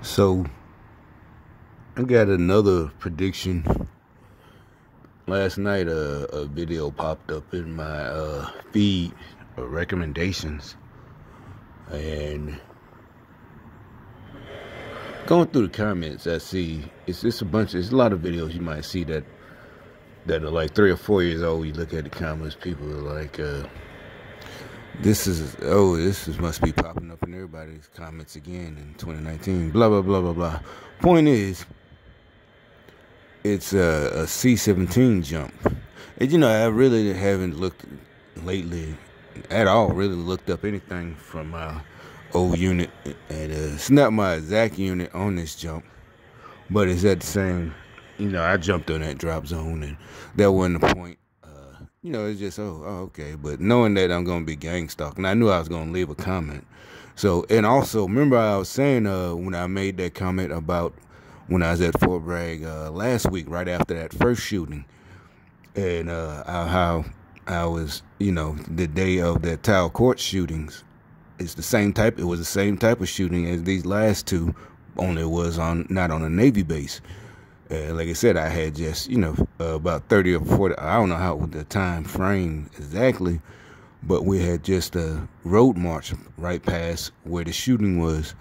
So I got another prediction. Last night, a video popped up in my feed of recommendations, and going through the comments, I see it's just it's a lot of videos you might see that are like 3 or 4 years old. You look at the comments, people are like, this must be popping up in everybody's comments again in 2019. Blah blah blah blah blah. Point is, it's a C-17 jump. And I really haven't looked lately at all, really looked up anything from my old unit. And it's not my exact unit on this jump, but it's at the same, I jumped on that drop zone, and that wasn't the point. It's just, okay. But knowing that I'm going to be gang stalking, I knew I was going to leave a comment. So, and also, remember I was saying when I made that comment about when I was at Fort Bragg last week, right after that first shooting, and how I was, the day of the Tower Court shootings, it was the same type of shooting as these last two, only it was not on a Navy base. Like I said, I had just, about 30 or 40, I don't know how the time frame exactly, but we had just a road march right past where the shooting was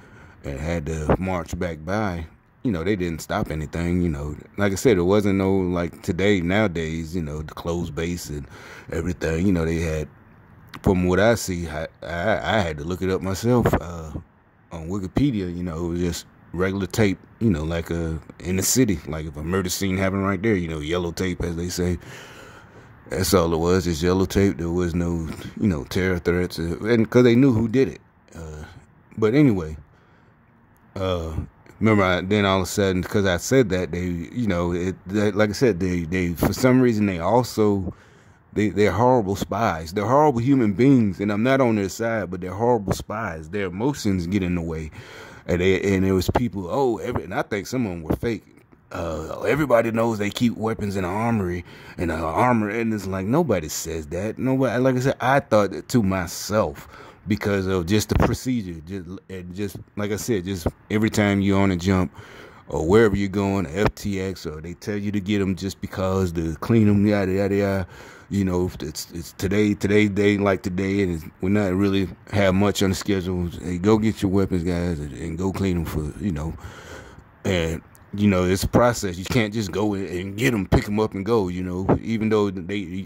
and had to march back by. They didn't stop anything, Like I said, it wasn't no, like nowadays, the closed base and everything, they had, from what I see, I had to look it up myself on Wikipedia, it was just regular tape, like in the city, like if a murder scene happened right there, yellow tape, as they say. That's all it was, just yellow tape. There was no, terror threats, and because they knew who did it. But anyway, remember, then all of a sudden, because I said that, like I said, they for some reason, they're horrible spies. They're horrible human beings, and I'm not on their side, but they're horrible spies. Their emotions get in the way. And there was people, and I think some of them were fake. Everybody knows they keep weapons in the armory, and it's like, nobody says that. Nobody, like I said, I thought that to myself because of just the procedure. Just like I said, just every time you're on a jump or wherever you're going, FTX, or they tell you to get them just because to clean them, yada yada yada. It's today day like today, and we're not really have much on the schedule. Hey, go get your weapons, guys, and go clean them and it's a process. You can't just go and get them, pick them up, and go. Even though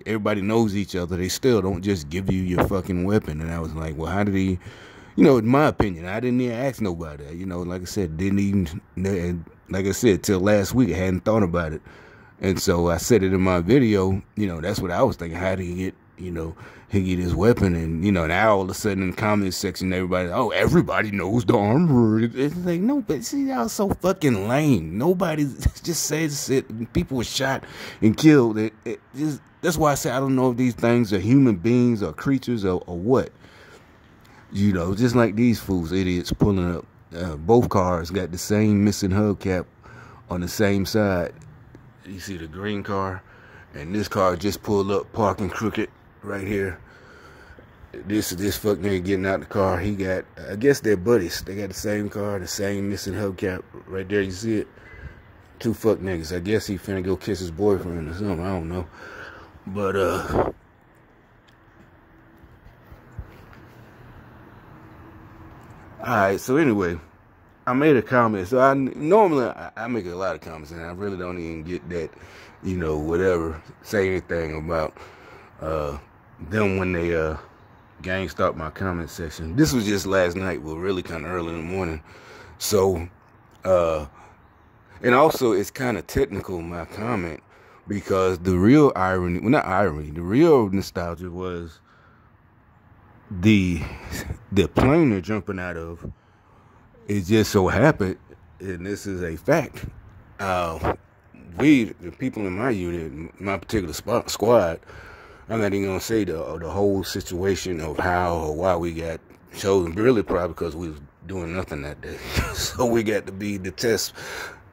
everybody knows each other, they still don't just give you your fucking weapon. And I was like, well, how did he? In my opinion, I didn't even ask nobody. Like I said, till last week, I hadn't thought about it. And so I said it in my video, that's what I was thinking. How did he get, he get his weapon? And, now all of a sudden in the comment section, everybody knows the armor. It's like, no, but see, y'all so fucking lame. Nobody just says it. People were shot and killed. That's why I say I don't know if these things are human beings or creatures or what. Just like these fools, idiots pulling up. Both cars got the same missing hubcap on the same side. You see the green car, and this car just pulled up, parking crooked right here. This fuck nigga getting out the car. He got, I guess they're buddies. They got the same car, the same missing hubcap right there. You see it? Two fuck niggas. I guess he finna go kiss his boyfriend or something. I don't know. But alright, so anyway, I made a comment. So normally I make a lot of comments, and I really don't even get that, whatever, say anything about them when they gang stalk my comment section. This was just last night, but really kind of early in the morning. So and also it's kind of technical, my comment, because the real irony, well, not irony, the real nostalgia was the plane they're jumping out of. It just so happened, and this is a fact, the people in my unit, my particular squad, I'm not even going to say the whole situation of how or why we got chosen, really probably because we was doing nothing that day. So we got to be the test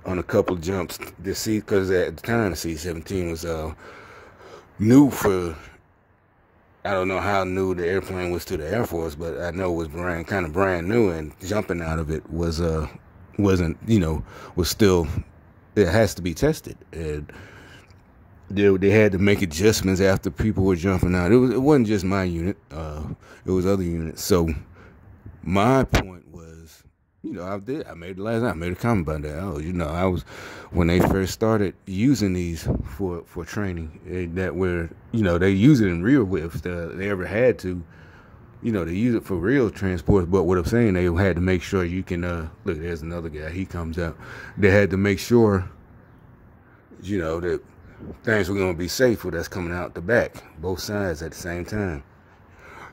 on a couple of jumps to see, because at the time the C-17 was new for, I don't know how new the airplane was to the Air Force, but I know it was kind of brand new, and jumping out of it was wasn't, was still, it has to be tested. And they had to make adjustments after people were jumping out. It wasn't just my unit. It was other units. So my point was, I made it last night. I made a comment about that. I was, when they first started using these for training, that were, they use it in real if they ever had to, they use it for real transports. But what I'm saying, they had to make sure you can, look, there's another guy. He comes out. They had to make sure, that things were going to be safe for that's coming out the back, both sides at the same time.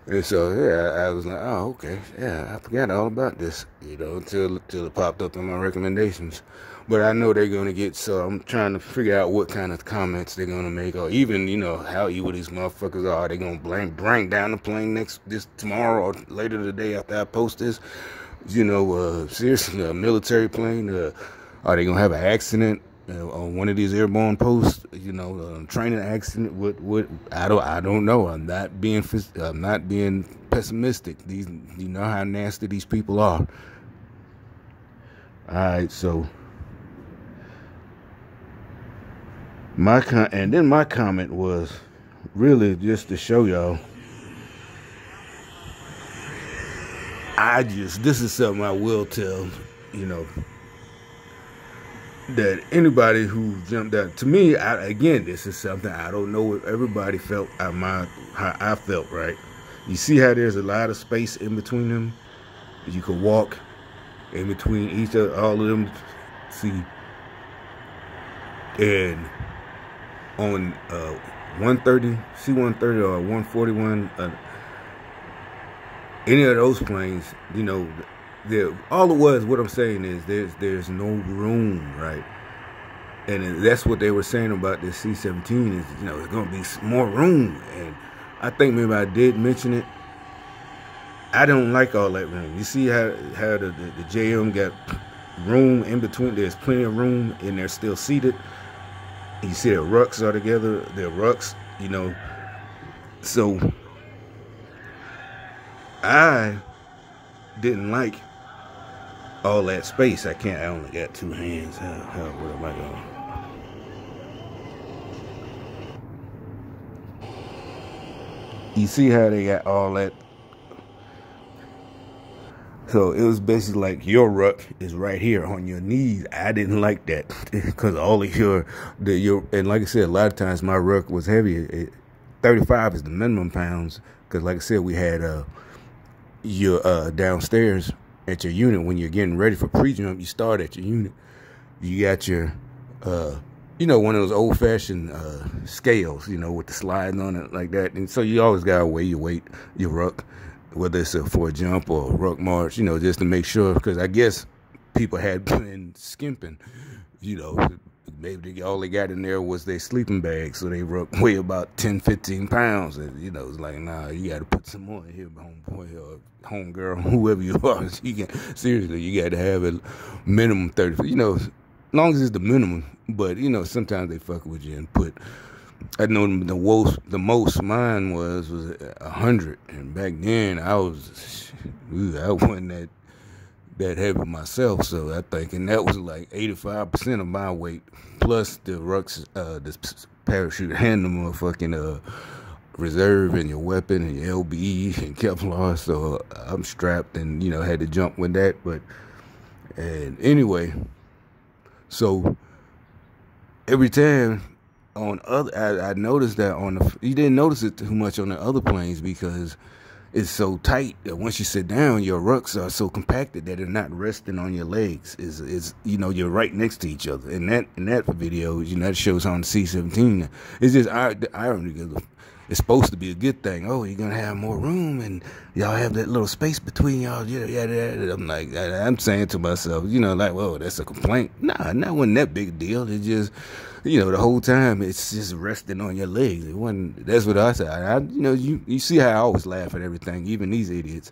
And so, yeah, I was like, oh, okay. Yeah, I forgot all about this, until it popped up in my recommendations. But I know they're going to get, so I'm trying to figure out what kind of comments they're going to make, or even, how evil these motherfuckers are. Are they going to bring down the plane this tomorrow or later today after I post this? Seriously, a military plane, are they going to have an accident on one of these airborne posts, training accident? What I don't know. I'm not being pessimistic. These, you know how nasty these people are. All right, so my comment was really just to show y'all. This is something I will tell, that anybody who jumped out, to me, again, this is something I don't know if everybody felt how I felt, right? You see how there's a lot of space in between them? You could walk in between all of them. See, and on 130, C-130 or 141, any of those planes, all it was, what I'm saying is there's no room, right? And that's what they were saying about this C-17 is, there's going to be more room. And I think maybe I did mention it. I don't like all that room. You see how the JM got room in between? There's plenty of room, and they're still seated. You see their rucks are together. Their rucks, So I didn't like all that space. I only got two hands. What am I doing? You see how they got all that? So it was basically like your ruck is right here on your knees. I didn't like that because all of your, and like I said, a lot of times my ruck was heavy. 35 is the minimum pounds because, like I said, we had your downstairs at your unit when you're getting ready for pre-jump. You start at your unit. You got your, one of those old-fashioned scales, with the sliding on it like that. And so you always got to weigh your weight, your ruck, whether it's for a jump or a ruck march, just to make sure. Because I guess people had been skimping, maybe all they got in there was their sleeping bag. So they weigh about 10, 15 pounds. And, it's like, nah, you got to put some more in here, homeboy or homegirl, whoever you are. Seriously, you got to have a minimum 30, as long as it's the minimum. But, sometimes they fuck with you and put, I know the most mine was 100. And back then, I wasn't that heavy myself. So I think, and that was like 85% of my weight, plus the rucks, this parachute handle motherfucking reserve and your weapon and your LBE and Kevlar. So I'm strapped and, had to jump with that. And anyway, so every time I noticed that you didn't notice it too much on the other planes because it's so tight that once you sit down, your rucks are so compacted that they're not resting on your legs. You're right next to each other. And that video, that shows on the C-17. It's just irony. It's supposed to be a good thing. Oh, you're gonna have more room, and y'all have that little space between y'all. Yeah. I'm like, I'm saying to myself, whoa, that's a complaint. Nah, that wasn't that big a deal. It just, the whole time it's just resting on your legs. It wasn't. That's what I said. You see how I always laugh at everything, even these idiots.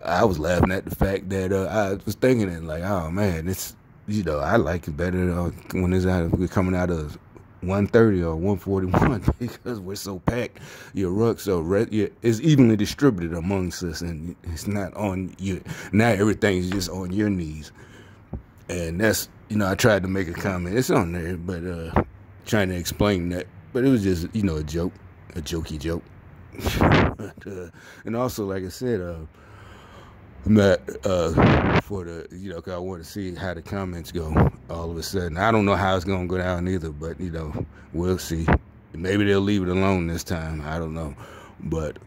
I was laughing at the fact that I was thinking it like, oh man, it's I like it better when we're coming out of 130 or 141 because we're so packed. Your rucks is evenly distributed amongst us, and it's not on you. Not everything is just on your knees. And that's, I tried to make a comment. It's on there, but trying to explain that. But it was just, a joke, a jokey joke. But, and also, like I said, I'm not for the, because I want to see how the comments go all of a sudden. I don't know how it's going to go down either, but, we'll see. Maybe they'll leave it alone this time. I don't know. But,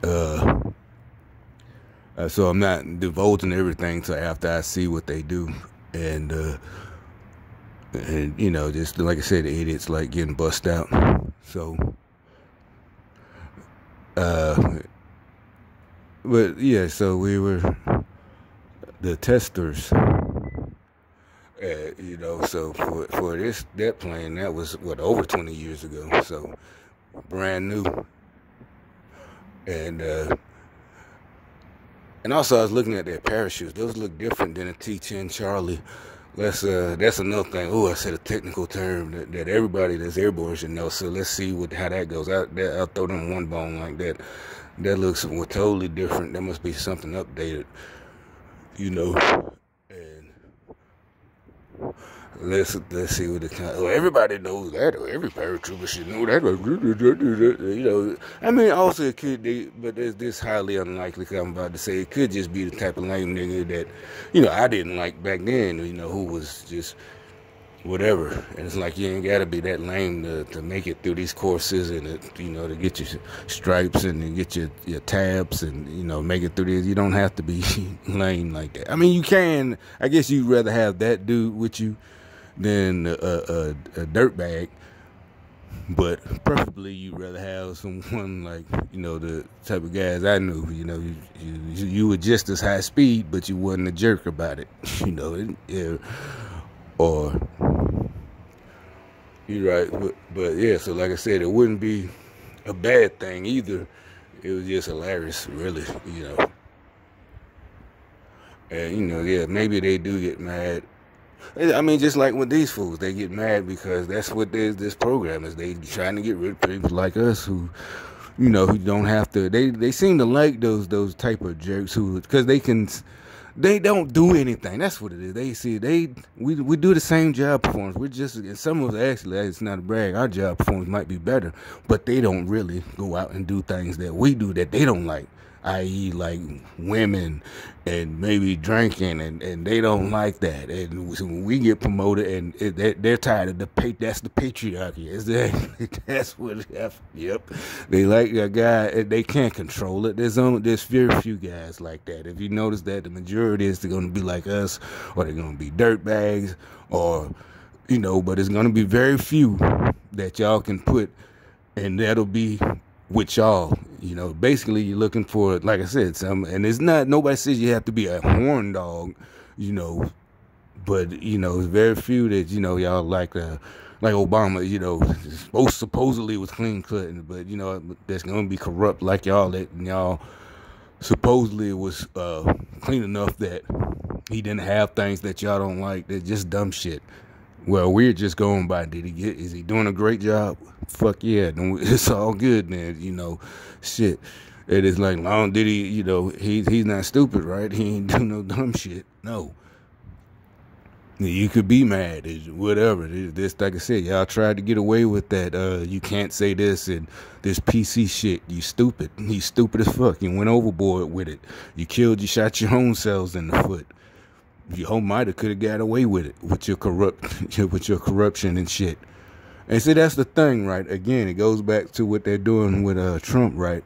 so I'm not divulging everything till after I see what they do. And just like I said, the idiots like getting bust out. So, but yeah, so we were the testers. So for that plane, that was over 20 years ago. So brand new. And also I was looking at their parachutes. Those look different than a T-10 Charlie. That's another thing. Oh, I said a technical term that everybody that's airborne should know. So let's see how that goes. I'll throw them one bone like that. That looks totally different. That must be something updated, And let's see what everybody knows that. Or every paratrooper should know that. I mean, also it could be, but it's this highly unlikely. Cause I'm about to say it could just be the type of lame nigga that, I didn't like back then. Who was just whatever. And it's like you ain't gotta be that lame to make it through these courses and to get your stripes and to get your tabs and make it through this. You don't have to be lame like that. I mean, you can. I guess you'd rather have that dude with you than a dirtbag, but preferably you'd rather have someone like the type of guys I knew. You were just as high speed, but you wasn't a jerk about it. Or you're right, but yeah. So like I said, it wouldn't be a bad thing either. It was just hilarious, really. And yeah, maybe they do get mad. I mean, just like with these fools, they get mad because that's what this program is. They trying to get rid of people like us who, who don't have to. They seem to like those type of jerks because they don't do anything. That's what it is. We do the same job performance. We're just, and some of us actually, it's not a brag, our job performance might be better, but they don't really go out and do things that we do that they don't like. I.e. like women and maybe drinking, and they don't like that. And so when we get promoted, and they're tired of that's the patriarchy. That's what it is. Yep. They like a guy, and they can't control it. There's very few guys like that. If you notice that, the majority is they're going to be like us, or they're going to be dirtbags, or, but it's going to be very few that y'all can put, and that'll be with y'all. Basically you're looking for, like I said, and it's not, nobody says you have to be a horn dog, but it's very few that y'all like Obama, supposedly was clean cut, but that's gonna be corrupt like y'all, that y'all supposedly was clean enough that he didn't have things that y'all don't like. They're just dumb shit. Well, we're just going by, is he doing a great job? Fuck yeah, it's all good, man, shit. It is like, long did he, he's not stupid, right? He ain't do no dumb shit, no. You could be mad, whatever. This, like I said, y'all tried to get away with that, you can't say this and this PC shit, you stupid. He's stupid as fuck, you went overboard with it. You shot your own cells in the foot. You might have could have got away with it with your corruption and shit. And see, that's the thing, right? Again, it goes back to what they're doing with Trump, right?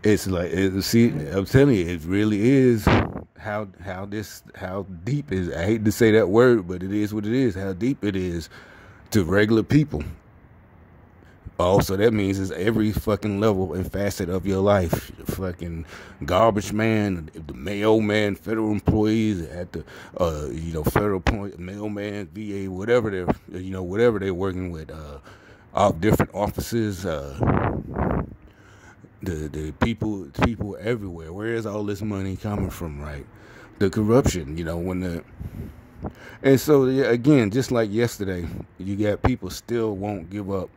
It's like, see, I'm telling you, it really is how deep is. I hate to say that word, but it is what it is. How deep it is to regular people. Also, that means it's every fucking level and facet of your life. Fucking garbage man, the mailman, federal employees at the, federal point, mailman, VA, whatever they're working with, all different offices, the people everywhere. Where is all this money coming from, right? The corruption, and so, yeah, again, just like yesterday, you got people still won't give up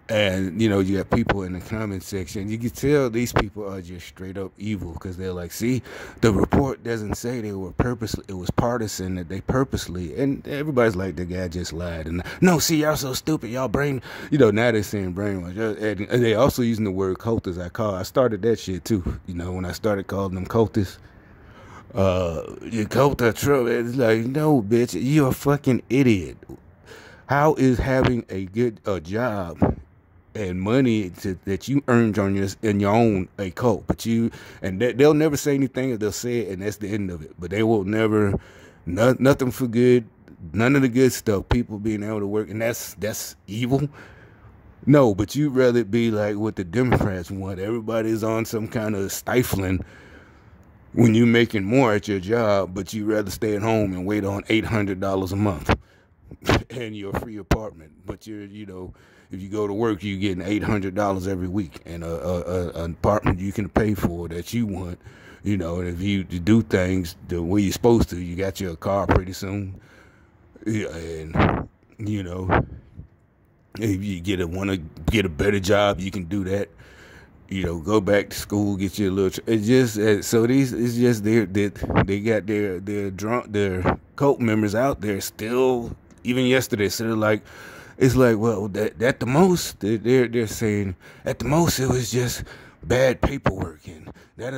And, you know, you got people in the comment section. You can tell these people are just straight up evil because they're like, see, the report doesn't say they were purposely, it was partisan, that they purposely, and everybody's like, the guy just lied. And no, see, y'all so stupid, y'all brain, you know, now they're saying brainwash. And they also using the word cultists. I started that shit too, you know, when I started calling them cultists. You cult of trouble. It's like, no, bitch, you're a fucking idiot. How is having a good job and money that you earned on your own a cult? But they'll never say anything. They'll say it, and that's the end of it. But they will never, nothing for good, none of the good stuff. People being able to work, and that's evil. No, but you'd rather be like what the Democrats want. Everybody's on some kind of stifling when you're making more at your job, but you'd rather stay at home and wait on $800 a month and your free apartment. But you know, if you go to work, you're getting $800 every week and an apartment you can pay for that you want. You know, and if you do things the way you're supposed to, you got your car pretty soon. Yeah, and you know, if you want to get a better job, you can do that. You know, go back to school, get you a little. It's just so these. It's just they got their cult members out there still. Even yesterday, so it's like, well, that at the most they're saying at the most it was just bad paperwork and da.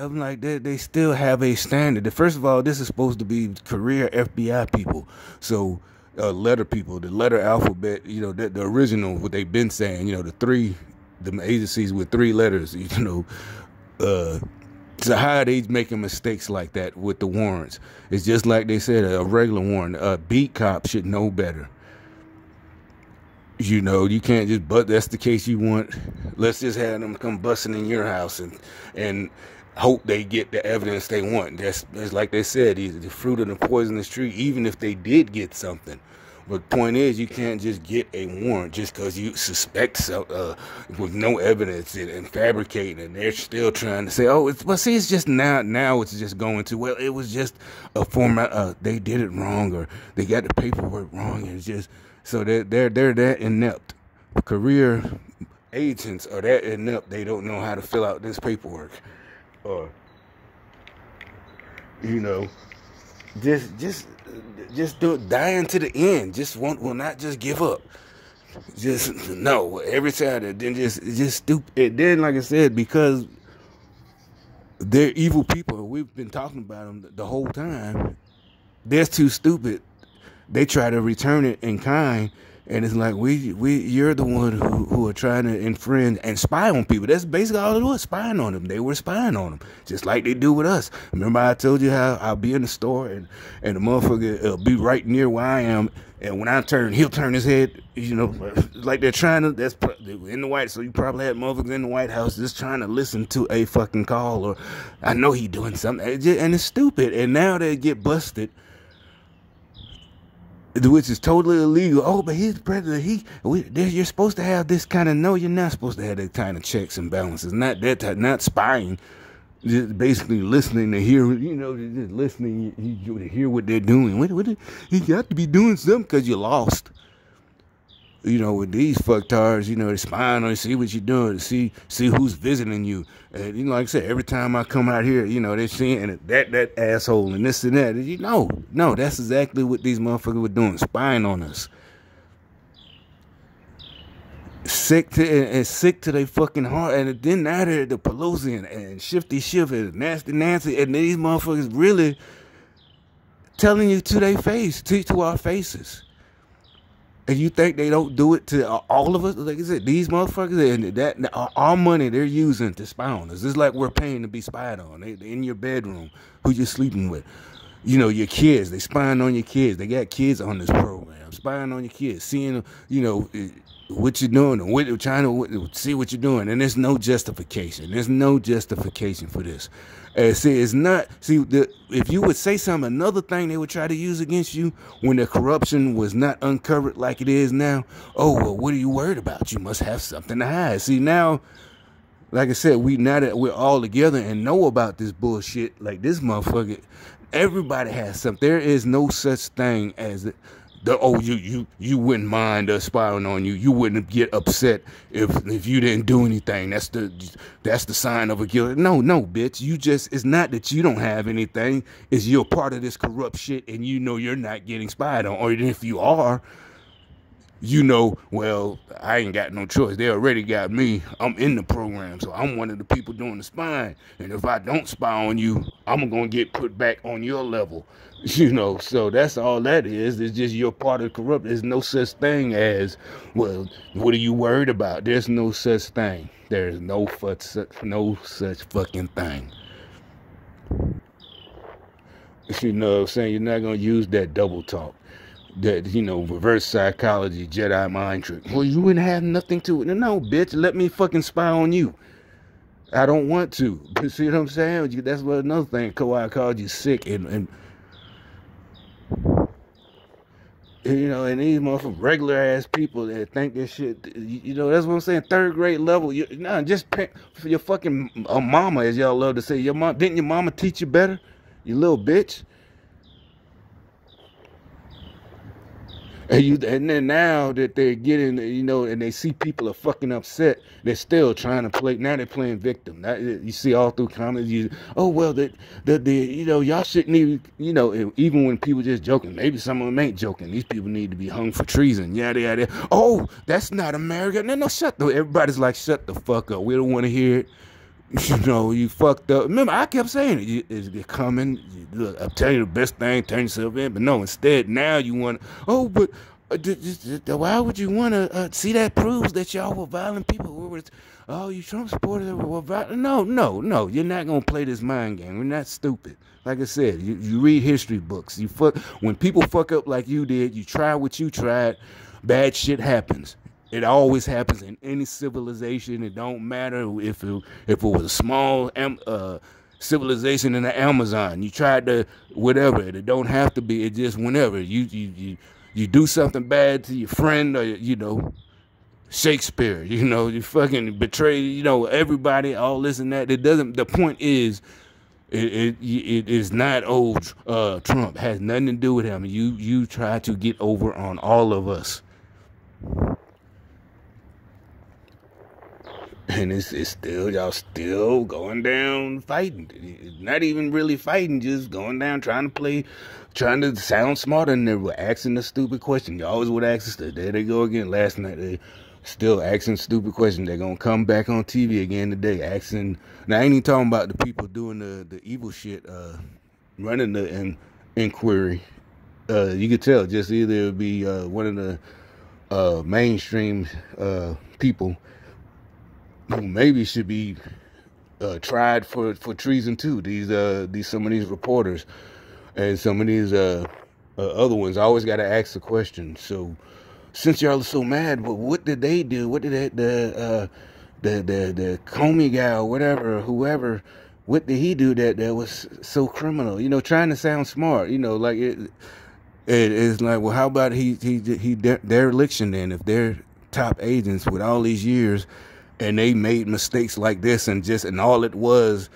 I'm like, they still have a standard. First of all, this is supposed to be career FBI people, so letter people, the letter alphabet. You know, the original what they've been saying. You know, the agencies with 3 letters, you know, so how are they making mistakes like that with the warrants? It's just like they said, a regular warrant. A beat cop should know better. You know, you can't just, but that's the case you want. Let's just have them come busting in your house and hope they get the evidence they want. That's like they said, the fruit of the poisonous tree, even if they did get something. But the point is, you can't just get a warrant just because you suspect with no evidence and fabricating, and they're still trying to say, oh, it's just now it's just going to, well, it was just a format, they did it wrong, or they got the paperwork wrong, and it's just, so they're that inept. Career agents are that inept, they don't know how to fill out this paperwork, or, you know, just do it, dying to the end. Will not just give up. Just no. Every time, and then just stupid. And then, like I said, because they're evil people, we've been talking about them the whole time. They're too stupid. They try to return it in kind, and it's like you're the one who are trying to infringe and spy on people. That's basically all it was, spying on them. They were spying on them, just like they do with us. Remember I told you how I'll be in the store and the motherfucker will be right near where I am, and when I turn, he'll turn his head, you know, like they're trying to, that's in the White, so you probably had motherfuckers in the White House just trying to listen to a fucking call, or I know he doing something, and it's stupid, and now they get busted, which is totally illegal. Oh, but he's the president. You're supposed to have this kind of. No, you're not supposed to have that kind of checks and balances. Not that type. Not spying. Just basically listening to hear. You know, just listening to hear what they're doing. You got to be doing something because you lost. You know, with these fucktards, you know, they're spying on you, see what you're doing, see who's visiting you. And, you know, like I said, every time I come out here, you know, they're seeing that asshole and this and that. And you know, no, that's exactly what these motherfuckers were doing, spying on us. Sick to their fucking heart. And then now they're the Pelosi and Shifty Schiff and Nasty Nancy, and these motherfuckers really telling you to their face, to our faces. And you think they don't do it to all of us? Like I said, these motherfuckers, and that our money they're using to spy on us. It's like we're paying to be spied on. They in your bedroom, who you're sleeping with. You know, your kids, they spying on your kids. They got kids on this program, spying on your kids, seeing, you know, what you're doing, and trying to see what you're doing. And there's no justification. There's no justification for this. See, it's not. See, if you would say something, another thing they would try to use against you when the corruption was not uncovered like it is now. Oh, well, what are you worried about? You must have something to hide. See, now, like I said, now that we're all together and know about this bullshit, like this motherfucker, everybody has something. There is no such thing as You wouldn't mind us spying on you. You wouldn't get upset if you didn't do anything. That's the sign of a killer. No, bitch. It's not that you don't have anything. It's you're part of this corrupt shit, and you know you're not getting spied on. Or if you are, you know, well, I ain't got no choice. They already got me. I'm in the program, so I'm one of the people doing the spying. And if I don't spy on you, I'm going to get put back on your level. You know, so that's all that is. It's just you're part of corrupt. There's no such thing as, well, what are you worried about? There's no such thing. There's no such fucking thing. You know what I'm saying? You're not going to use that double talk. That, you know, reverse psychology, Jedi mind trick. Well, you wouldn't have nothing to it. No, bitch, let me fucking spy on you. I don't want to. You see what I'm saying? That's what another thing. Kawhi called you sick and you know, and these motherfuckers, regular ass people that think this shit, you know, that's what I'm saying. Third grade level, just pick for your fucking mama, as y'all love to say. Didn't your mama teach you better? You little bitch. And then now that they're getting, you know, and they see people are fucking upset, they're still trying to play. Now they're playing victim. Now, you see all through comments, you know, y'all shouldn't even, you know, even when people just joking, maybe some of them ain't joking. These people need to be hung for treason. Yada, yada. Oh, that's not America. No, shut the, everybody's like, shut the fuck up. We don't want to hear it. You know, you fucked up. Remember, I kept saying it. It's coming. Look, I'm telling you the best thing, turn yourself in. But no, instead, now you want but why would you want to see that proves that y'all were violent people? You Trump supporters were violent. No. You're not going to play this mind game. We're not stupid. Like I said, you read history books. When people fuck up like you did, you try what you tried, bad shit happens. It always happens in any civilization. It don't matter if it was a small civilization in the Amazon. You tried to whatever. It don't have to be. It just whenever you do something bad to your friend or you know Shakespeare. You know you fucking betray. You know everybody. All this and that. It doesn't. The point is. It is not Trump has nothing to do with him. You try to get over on all of us. And it's still, y'all still going down fighting. Not even really fighting, just going down trying to sound smarter than they were asking the stupid question. You always would ask us, there they go again. Last night, they still asking stupid questions. They're going to come back on TV again today, asking. Now, I ain't even talking about the people doing the evil shit, running the inquiry. You could tell, just either it be one of the mainstream people who maybe should be tried for treason too. These some of these reporters and some of these other ones. I always got to ask the question. So since y'all are so mad, well, what did they do? What did the Comey guy or whatever, whoever, what did he do that was so criminal? You know, trying to sound smart. You know, like it's like, well, how about he dereliction then? If they're top agents with all these years. And they made mistakes like this, and all it wasn't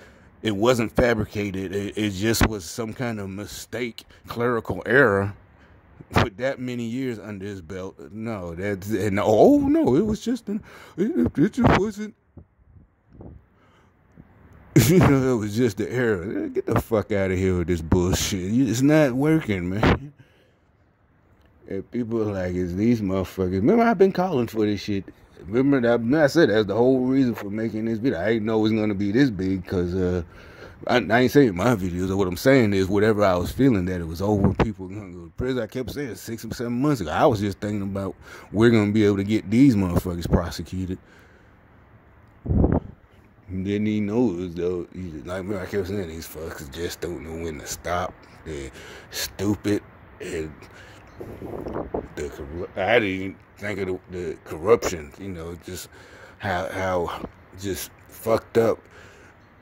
fabricated. It just was some kind of mistake, clerical error. With that many years under his belt, no, it was just it just wasn't. You know, it was just an error. Get the fuck out of here with this bullshit. It's not working, man. And people are like, it's these motherfuckers. Remember, I've been calling for this shit. Remember that I said that's the whole reason for making this video. I didn't know it was gonna be this big because I ain't saying my videos. What I'm saying is whatever I was feeling that it was over. People gonna go to prison. I kept saying 6 or 7 months ago. I was just thinking about we're gonna be able to get these motherfuckers prosecuted. Didn't even know it was though. Like I kept saying, these fuckers just don't know when to stop. They're stupid and. I didn't even think of the corruption, you know, just how just fucked up,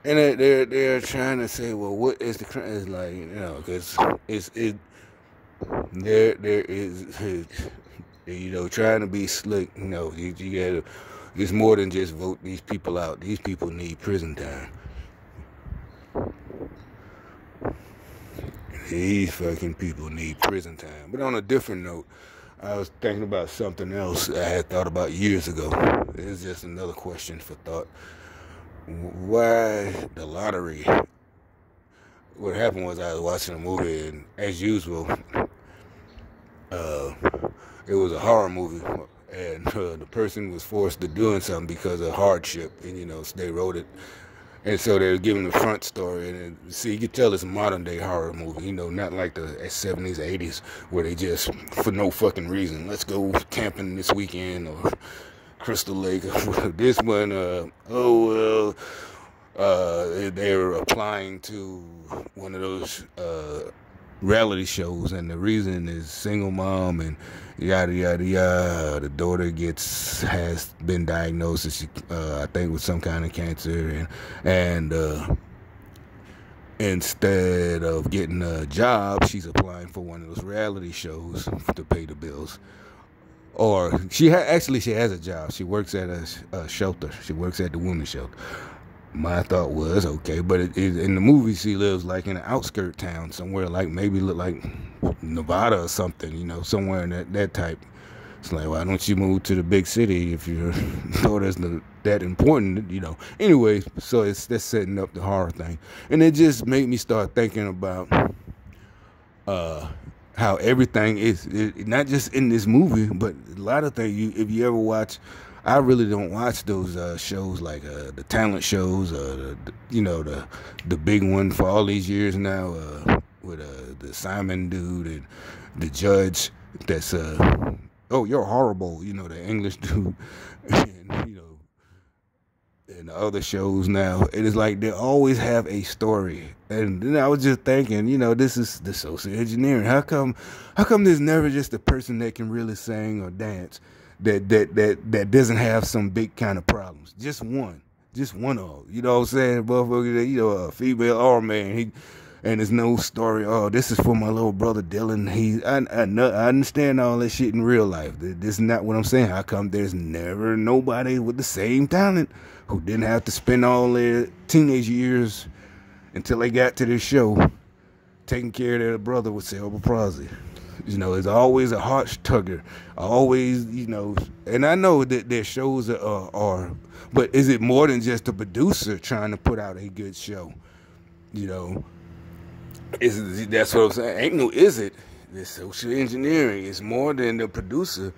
and they're trying to say, well, what is the crime? It's like, you know, because there is you know, trying to be slick, you know, you gotta. It's more than just vote these people out. These people need prison time. These fucking people need prison time. But on a different note, I was thinking about something else I had thought about years ago. It's just another question for thought. Why the lottery? What happened was I was watching a movie, and as usual, it was a horror movie, and the person was forced to doing something because of hardship, and so they wrote it. And so they're giving the front story, and see, you can tell it's a modern day horror movie, not like the 70s, 80s, where they just, for no fucking reason, let's go camping this weekend, or Crystal Lake. This one, they're applying to one of those reality shows, and the reason is single mom and yada yada yada. The daughter has been diagnosed, I think, with some kind of cancer, and instead of getting a job, she's applying for one of those reality shows to pay the bills. Or she has a job. She works at a shelter. She works at the women's shelter. My thought was, okay, but in the movie, she lives like in an outskirt town somewhere, like maybe look like Nevada or something, somewhere in that type. It's like, why don't you move to the big city if your daughter's that important, Anyway, so that's setting up the horror thing. And it just made me start thinking about how everything is, not just in this movie, but a lot of things. If you ever watch, I really don't watch those shows like the talent shows, the big one for all these years now with the Simon dude and the judge. That's oh, you're horrible, the English dude, and the other shows now. It is like they always have a story. And then I was just thinking, this is the social engineering. How come there's never just a person that can really sing or dance that doesn't have some big kind of problems? Just one of them. You know what I'm saying? Motherfucker, a female or a man. And there's no story. Oh, this is for my little brother Dylan. I understand all that shit in real life. This is not what I'm saying. How come there's never nobody with the same talent who didn't have to spend all their teenage years until they got to this show taking care of their brother with cerebral palsy? It's always a heart tugger. Always, and I know that their shows are, but is it more than just a producer trying to put out a good show? That's what I'm saying. Is it? This social engineering is more than the producer.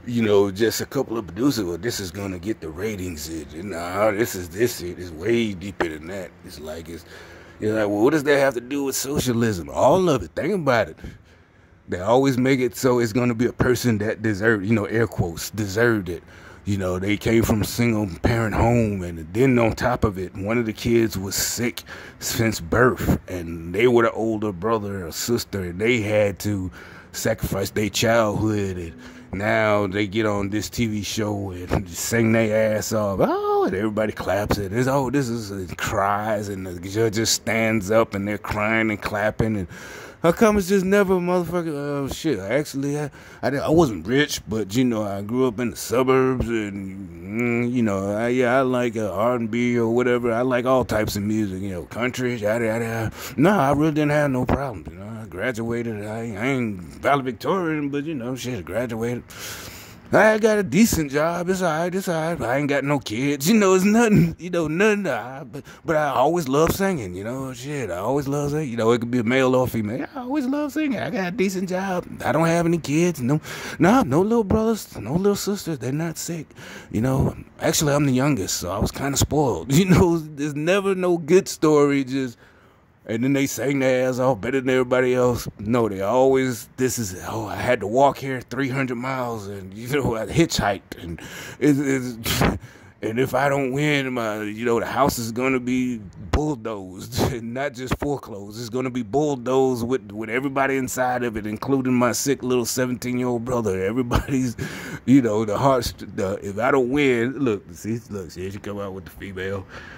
Just a couple of producers. Well, this is gonna get the ratings. This is it's way deeper than that. It's like well, what does that have to do with socialism? All of it. Think about it. They always make it so it's gonna be a person that deserved, air quotes, deserved it. They came from a single parent home, and then on top of it, one of the kids was sick since birth, and they were the older brother or sister, and they had to sacrifice their childhood, and now they get on this TV show and sing their ass off. Oh, and everybody claps it. This is cries, and the judge just stands up, and they're crying and clapping, and how come it's just never a motherfucker? Shit, actually, I wasn't rich, but, I grew up in the suburbs, and, I like R&B or whatever. I like all types of music, country, yada, yada. No, I really didn't have no problems, I graduated. I ain't valedictorian, but, shit, I graduated. I got a decent job. It's all right. I ain't got no kids. It's nothing. Nothing. But I always love singing. Shit. I always love singing. It could be a male or female. I always love singing. I got a decent job. I don't have any kids. No little brothers, no little sisters. They're not sick. Actually, I'm the youngest, so I was kind of spoiled. There's never no good story. And then they sang their ass off better than everybody else. No, they always, I had to walk here 300 miles, and, I hitchhiked, and and if I don't win, the house is going to be bulldozed, and not just foreclosed. It's going to be bulldozed with everybody inside of it, including my sick little 17-year-old brother. Everybody's, the hearts, if I don't win, look, here she come out with the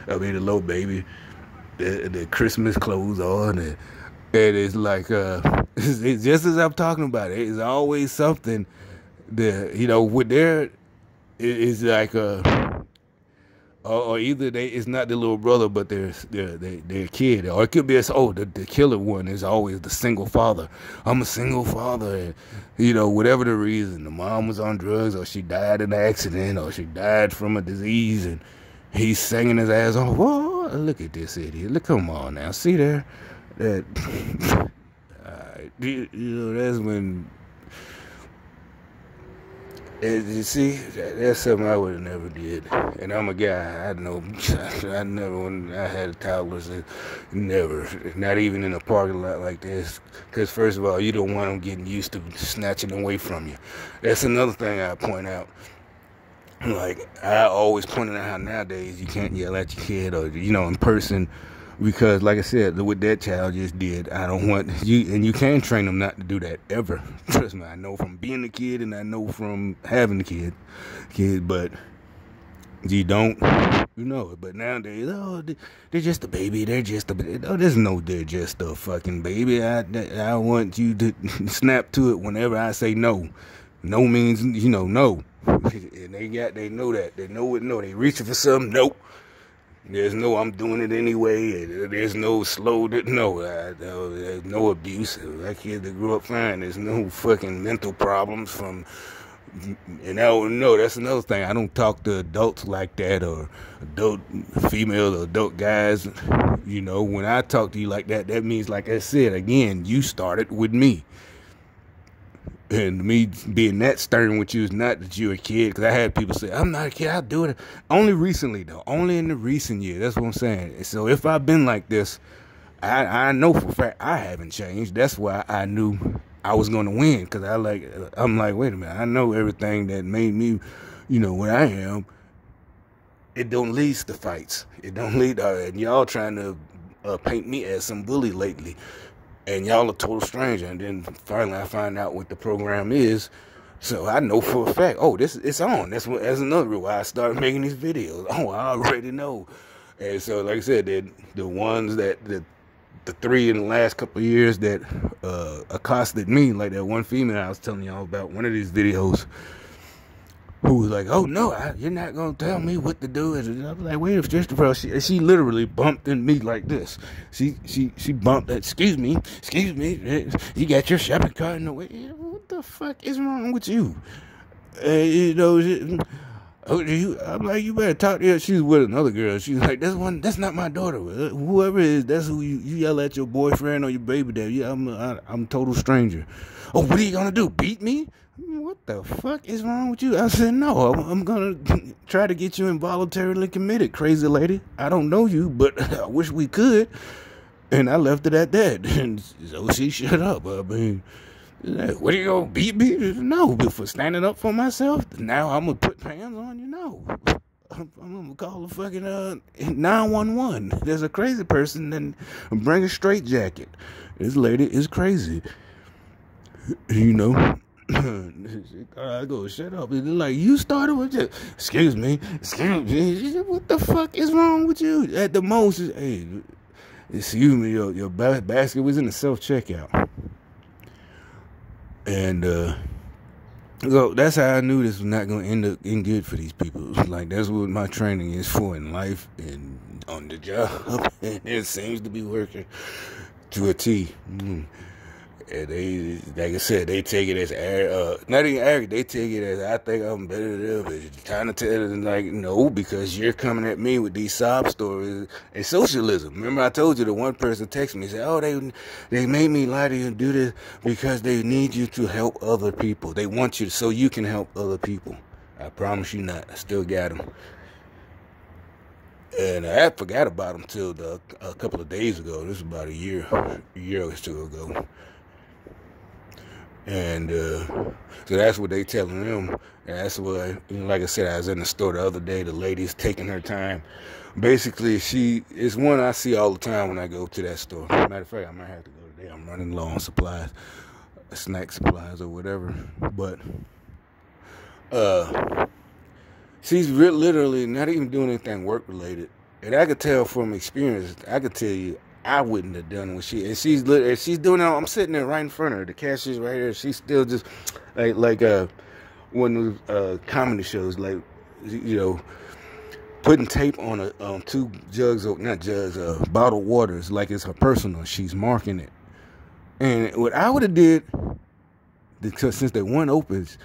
the little baby. The Christmas clothes on, and it's like it's just as I'm talking about it. It's always something that with their it's like or either it's not the little brother, but their kid, or it could be the killer one is always the single father. I'm a single father, and whatever the reason, the mom was on drugs, or she died in an accident, or she died from a disease, and he's singing his ass off. Whoa, look at this idiot! Look, come on now, see there, that that's when. You see, that's something I would have never did. And I'm a guy, I know, when I had toddlers, never, not even in a parking lot like this. Because first of all, you don't want them getting used to snatching away from you. That's another thing I point out. Like, I always pointed out how nowadays you can't yell at your kid or, in person. Because, like I said, what that child just did, I don't want you, and you can train them not to do that ever. Trust me, I know from being a kid, and I know from having a kid, but you don't, But nowadays, they're just a baby. They're just a baby. Oh, they're just a fucking baby. I want you to snap to it whenever I say no. No means, no. And they know that. They know it. No, they reaching for something. Nope. There's no, I'm doing it anyway. There's no there's no abuse. That kid that grew up fine. There's no fucking mental problems from, and that's another thing. I don't talk to adults like that, or adult females or adult guys. When I talk to you like that, that means, like I said, again, you started with me. And me being that stern with you is not that you're a kid, because I had people say, I'm not a kid, I'll do it. Only recently, though. Only in the recent year. That's what I'm saying. So if I've been like this, I know for a fact I haven't changed. That's why I knew I was going to win, because I'm like, wait a minute. I know everything that made me, what I am. It don't lead to fights. It don't lead, and y'all trying to paint me as some bully lately. And y'all a total stranger. And then finally I find out what the program is. So I know for a fact, it's on. That's another reason why I started making these videos. I already know. And so, like I said, the ones the three in the last couple of years that accosted me, like that one female I was telling y'all about, one of these videos, who was like, oh no, you're not going to tell me what to do. And I was like, wait, bro, she literally bumped into me like this. She bumped that, excuse me, you got your shopping cart in the way. What the fuck is wrong with you? I'm like, you better talk to her. She was with another girl. She was like, that's not my daughter. Whoever it is, that's who you yell at, your boyfriend or your baby daddy. Yeah, I'm a total stranger. Oh, what are you going to do, beat me? What the fuck is wrong with you? I said, no, I'm going to try to get you involuntarily committed, crazy lady. I don't know you, but I wish we could. And I left it at that. And so she shut up. I mean, what are you going to beat me? No, but for standing up for myself, now I'm going to put hands on you? No. I'm going to call the fucking 911. There's a crazy person, then bring a straitjacket. This lady is crazy. I go, shut up. And they're like, you started with this. Excuse me. What the fuck is wrong with you? At the most, hey, excuse me, your basket was in the self-checkout. And so that's how I knew this was not going to end up in good for these people. Like, that's what my training is for in life and on the job. And it seems to be working to a T. And they, like I said, they take it as not even arrogant. They take it as, I think I'm better than them. Kind of tell them, like, no, because you're coming at me with these sob stories and socialism. Remember, I told you the one person texted me, said, oh, they made me lie to you and do this because they need you to help other people. They want you so you can help other people. I promise you not. I still got them. And I forgot about them till a couple of days ago. This is about a year or two ago. And so that's what they telling them. And that's what, like I said, I was in the store the other day. The lady's taking her time. Basically, it's one I see all the time when I go to that store. Matter of fact, I might have to go today. I'm running low on supplies, snack supplies or whatever. But she's literally not even doing anything work related. And I could tell from experience, I could tell you, I wouldn't have done what she's doing it. I'm sitting there right in front of her. The cashier's right here. She's still just like one of those comedy shows, like, putting tape on two jugs of, not jugs, bottled waters like it's her personal. She's marking it. And what I would have did, because since they weren't opens,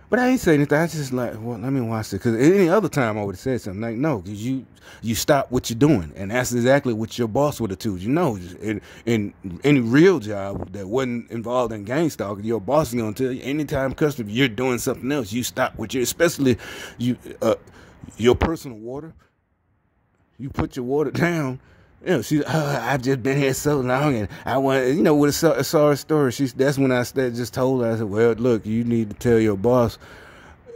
but I ain't say anything. I just like, well, let me watch it. Because any other time I would have said something like, no, because you stop what you're doing. And that's exactly what your boss would have told you. No, in any real job that wasn't involved in gang stalking, your boss is going to tell you, anytime customer, you're doing something else, you stop what you're, especially your personal water. You put your water down. You know, she's, I've just been here so long, and I want, you know, with a sorry story. That's when I just told her, I said, well, look, you need to tell your boss.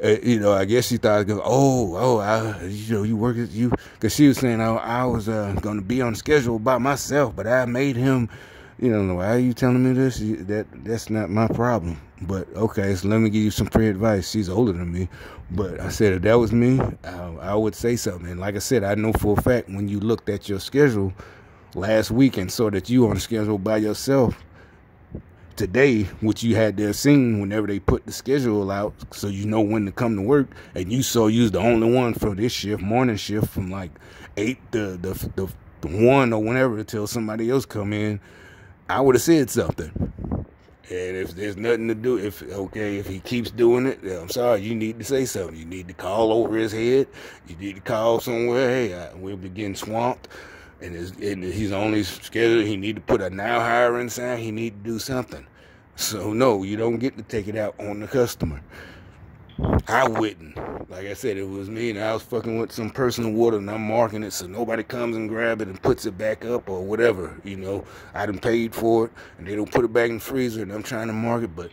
You know, I guess she thought, you know, you work at you, because she was saying, I was going to be on schedule by myself, but I made him. You know, why are you telling me this? That's not my problem. But okay, so let me give you some free advice. She's older than me, but I said if that was me, I would say something. And like I said, I know for a fact when you looked at your schedule last week and saw that you on the schedule by yourself today, which you had there seen whenever they put the schedule out, so you know when to come to work, and you saw you was the only one for this shift, morning shift, from like 8 to the 1 or whenever until somebody else come in. I would have said something. And if there's nothing to do, if he keeps doing it, I'm sorry, you need to say something. You need to call over his head. You need to call somewhere. Hey, we'll be getting swamped. And he's on his schedule. He need to put a now hiring sign. He need to do something. So, no, you don't get to take it out on the customer. I wouldn't. Like I said, it was me, and I was fucking with some personal water, and I'm marking it so nobody comes and grab it and puts it back up or whatever. You know, I done paid for it, and they don't put it back in the freezer, and I'm trying to mark it, but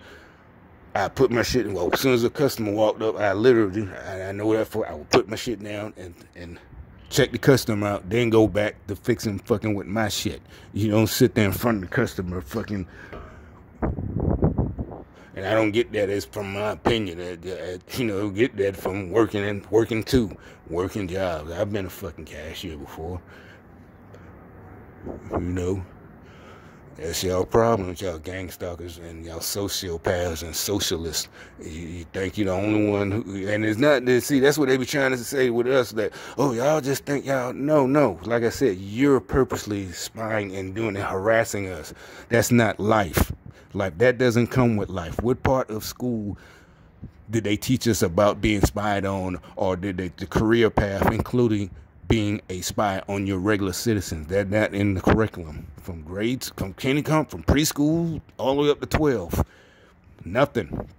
I put my shit in. Well, as soon as the customer walked up, I literally, I know that for, I would put my shit down and check the customer out, then go back to fixing fucking with my shit. You don't sit there in front of the customer fucking. And I don't get that as from my opinion. You know, get that from working jobs. I've been a fucking cashier before. You know, that's y'all problem with y'all gang stalkers and y'all sociopaths and socialists. You think you're the only one who, and it's not. See, that's what they be trying to say with us. That, oh, y'all just think y'all. No. Like I said, you're purposely spying and doing and harassing us. That's not life. Like, that doesn't come with life. What part of school did they teach us about being spied on, or did they, the career path, including being a spy on your regular citizens? That not in the curriculum. From grades, from kindergarten, from preschool, all the way up to 12. Nothing.